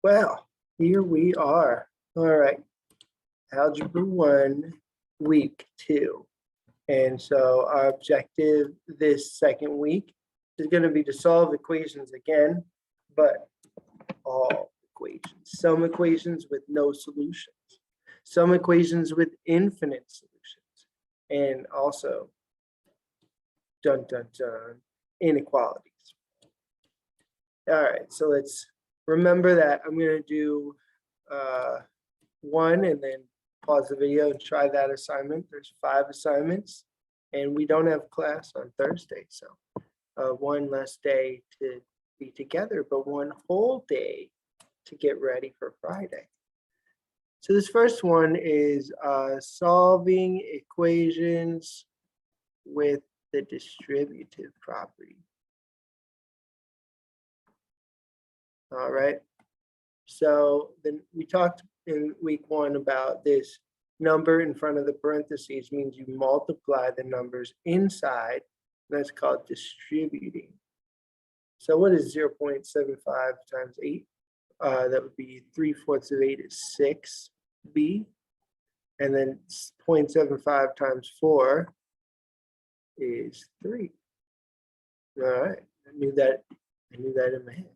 Well, here we are. All right, Algebra 1, week 2. And so our objective this second week is going to be to solve equations again, but all equations. Some equations with no solutions, some equations with infinite solutions, and also, dun dun dun, inequalities. All right, so let's remember that I'm going to do one and then pause the video and try that assignment. There's 5 assignments and we don't have class on Thursday. So one less day to be together, but one whole day to get ready for Friday. So this first one is solving equations with the distributive property. All right. So then we talked in week 1 about this number in front of the parentheses means you multiply the numbers inside. That's called distributing. So what is 0.75 times 8? That would be 3/4 of 8 is 6b. And then 0.75 times 4 is 3. All right. I knew that in my head.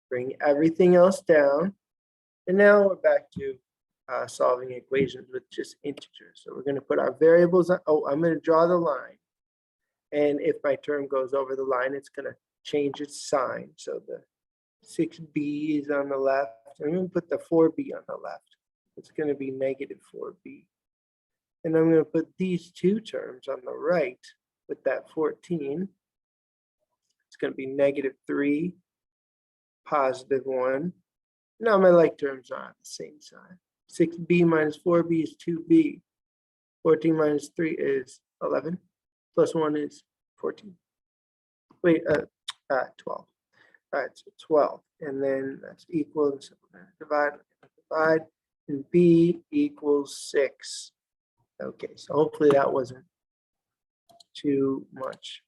Bring everything else down. And now we're back to solving equations with just integers. So we're going to put our variables on. Oh, I'm going to draw the line. And if my term goes over the line, it's going to change its sign. So the 6b is on the left. I'm going to put the 4b on the left. It's going to be negative 4b. And I'm going to put these two terms on the right with that 14. It's going to be negative 3, positive 1. Now my like terms are on the same side. 6b minus 4b is 2b. 14 minus 3 is 11. Plus 1 is 14. Wait, 12. All right, so 12. And then that's equal. So we're going to divide. And b equals 6. Okay, so hopefully that wasn't too much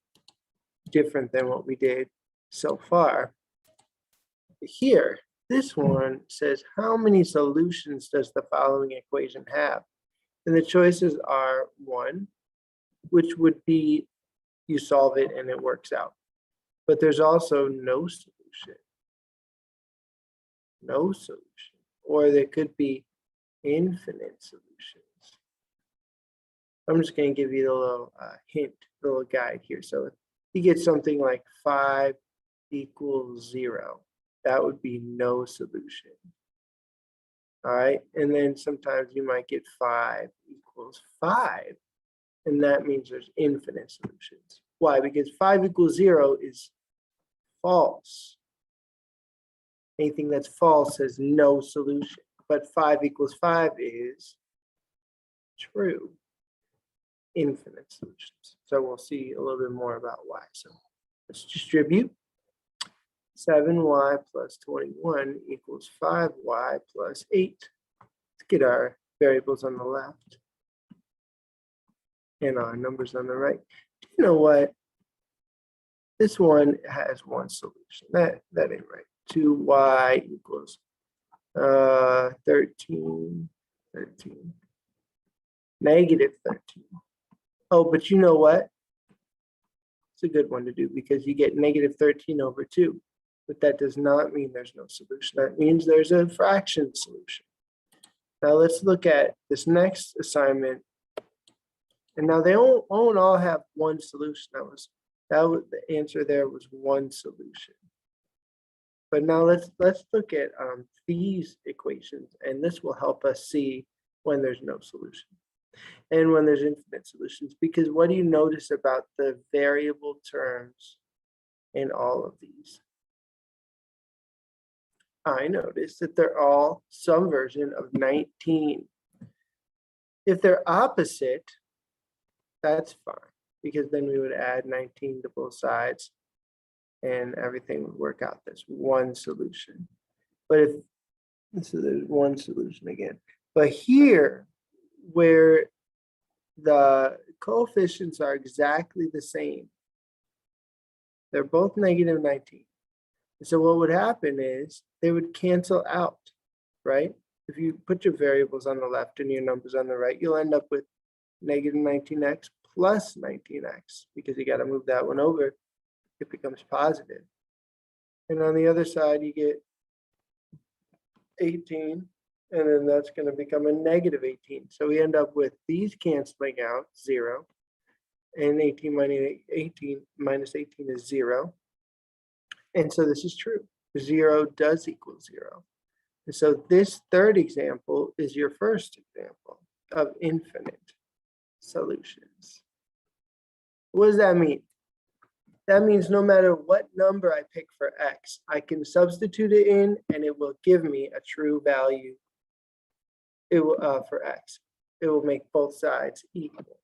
different than what we did so far. Here, this one says, how many solutions does the following equation have? And the choices are 1, which would be you solve it and it works out. But there's also no solution. No solution. Or there could be infinite solutions. I'm just going to give you the little hint, the little guide here. So if you get something like 5 equals 0. That would be no solution. All right, and then sometimes you might get 5 equals 5, and that means there's infinite solutions. Why? Because 5 equals 0 is false. Anything that's false has no solution, but 5 equals 5 is true. Infinite solutions. So we'll see a little bit more about why. So let's distribute. 7y plus 21 equals 5y plus 8. Let's get our variables on the left and our numbers on the right. You know what? This one has one solution. That ain't right. 2y equals 13. Negative 13. Oh, but you know what? It's a good one to do because you get negative 13 over 2. But that does not mean there's no solution. That means there's a fraction solution. Now let's look at this next assignment. And now they won't all have one solution. That was the answer there was one solution. But now let's look at these equations, and this will help us see when there's no solution and when there's infinite solutions. Because what do you notice about the variable terms in all of these? I noticed that they're all some version of 19. If they're opposite, that's fine, because then we would add 19 to both sides and everything would work out. There's one solution. But so there's one solution again. But here, where the coefficients are exactly the same, they're both negative 19. So what would happen is they would cancel out, right? If you put your variables on the left and your numbers on the right, you'll end up with negative 19x plus 19x, because you got to move that one over. It becomes positive. And on the other side, you get 18, and then that's going to become a negative 18. So we end up with these canceling out, 0, and 18 minus 18 is 0. And so this is true. 0 does equal 0. And so this third example is your first example of infinite solutions. What does that mean? That means no matter what number I pick for x, I can substitute it in and it will give me a true value. It will for x. It will make both sides equal.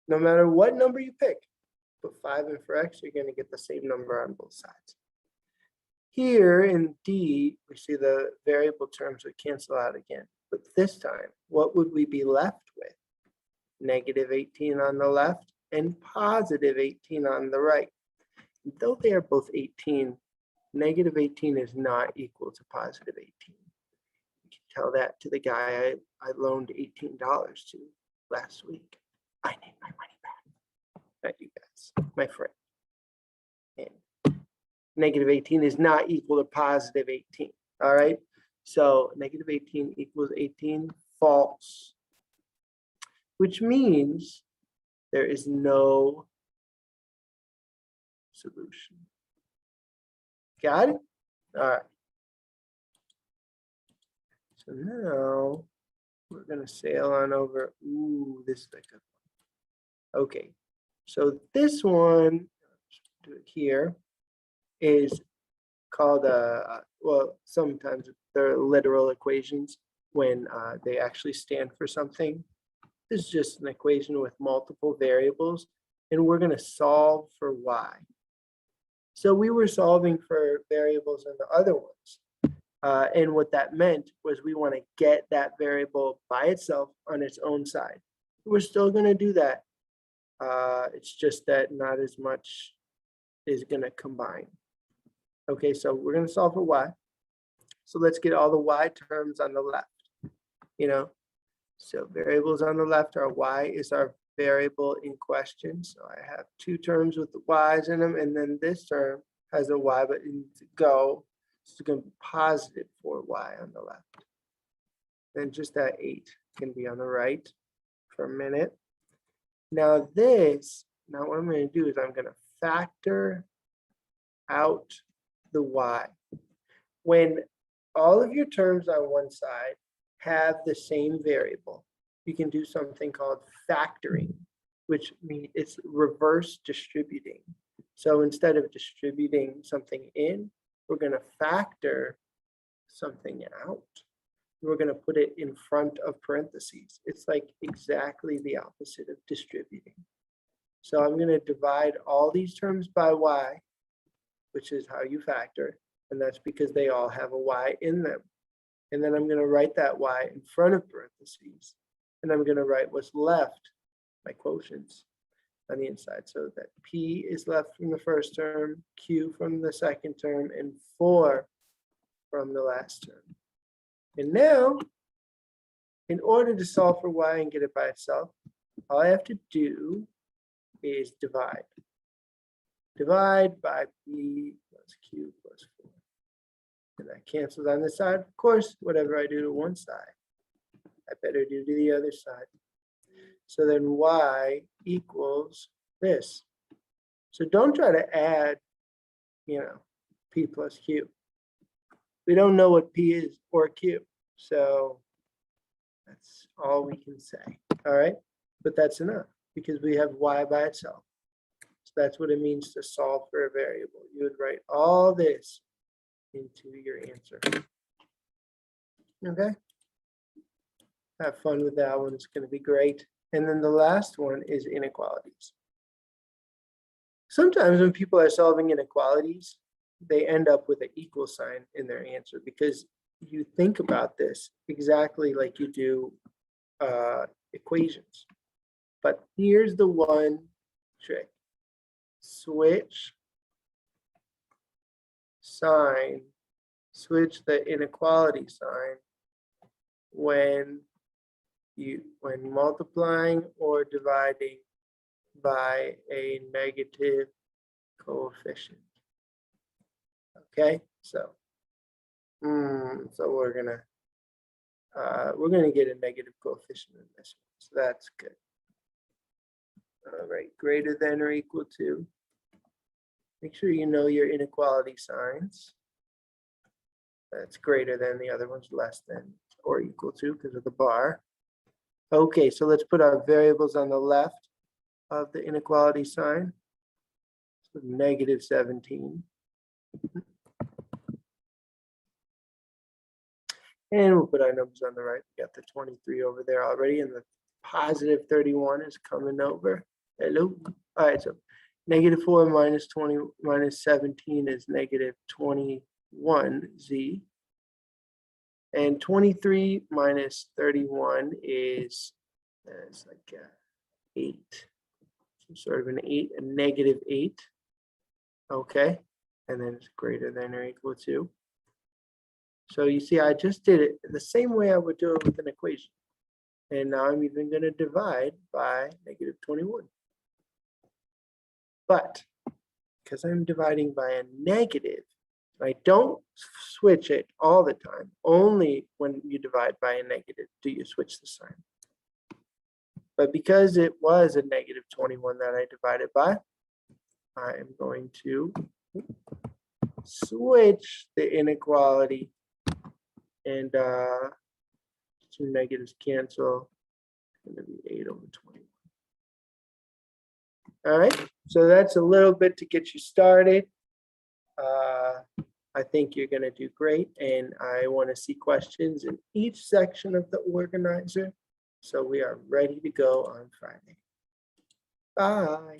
No matter what number you pick, put 5 in for x, you're going to get the same number on both sides. Here in D, we see the variable terms would cancel out again. But this time, what would we be left with? Negative 18 on the left and positive 18 on the right. Though they are both 18, negative 18 is not equal to positive 18. You can tell that to the guy I loaned $18 to last week. I need my money back. Not you guys, my friend. And negative 18 is not equal to positive 18. All right. So negative 18 equals 18, false. Which means there is no solution. Got it? All right. So now we're going to sail on over. Ooh, this is a good one. Okay. So this one, do it here, is called, well, sometimes they're literal equations when they actually stand for something. This is just an equation with multiple variables, and we're going to solve for y. So we were solving for variables in the other ones. And what that meant was we want to get that variable by itself on its own side. We're still going to do that. It's just that not as much is going to combine. Okay, so we're going to solve for y. So let's get all the y terms on the left. So variables on the left are y is our variable in question. So I have two terms with the y's in them, and then this term has a y, but it needs to go. It's going to be positive 4y on the left. Then just that 8 can be on the right for a minute. Now what I'm going to do is I'm going to factor out the y. When all of your terms on one side have the same variable, you can do something called factoring, which means it's reverse distributing. So instead of distributing something in, we're going to factor something out. We're going to put it in front of parentheses. It's like exactly the opposite of distributing. So I'm going to divide all these terms by y, which is how you factor, and that's because they all have a y in them. And then I'm going to write that y in front of parentheses, and I'm going to write what's left, my quotients, on the inside. So that p is left from the first term, q from the second term, and 4 from the last term. And now, in order to solve for y and get it by itself, all I have to do is divide. Divide by p plus q plus 4. And that cancels on this side. Of course, whatever I do to one side, I better do to the other side. So then y equals this. So don't try to add, p plus q. We don't know what p is or q. So that's all we can say. All right. But that's enough because we have y by itself. So that's what it means to solve for a variable. You would write all this into your answer. Okay. Have fun with that one. It's going to be great. And then the last one is inequalities. Sometimes when people are solving inequalities, they end up with an equal sign in their answer because you think about this exactly like you do equations. But here's the one trick. Switch sign, switch the inequality sign when multiplying or dividing by a negative coefficient. Okay, so we're gonna get a negative coefficient in this one, so that's good. All right, greater than or equal to. Make sure you know your inequality signs. That's greater than, the other one's less than or equal to because of the bar. Okay, so let's put our variables on the left of the inequality sign. So negative 17. And we'll put our numbers on the right. We got the 23 over there already, and the positive 31 is coming over. Hello. All right, so negative 4 minus 20 minus 17 is negative 21z. And 23 minus 31 is like 8. Some sort of an 8, a negative 8. Okay. And then it's greater than or equal to. So you see, I just did it the same way I would do it with an equation. And now I'm even going to divide by negative 21. But because I'm dividing by a negative, I don't switch it all the time. Only when you divide by a negative do you switch the sign. But because it was a negative 21 that I divided by, I am going to switch the inequality, and 2 negatives cancel. It's going to be 8 over 21. All right, so that's a little bit to get you started. I think you're going to do great, and I want to see questions in each section of the organizer. So we are ready to go on Friday. Bye.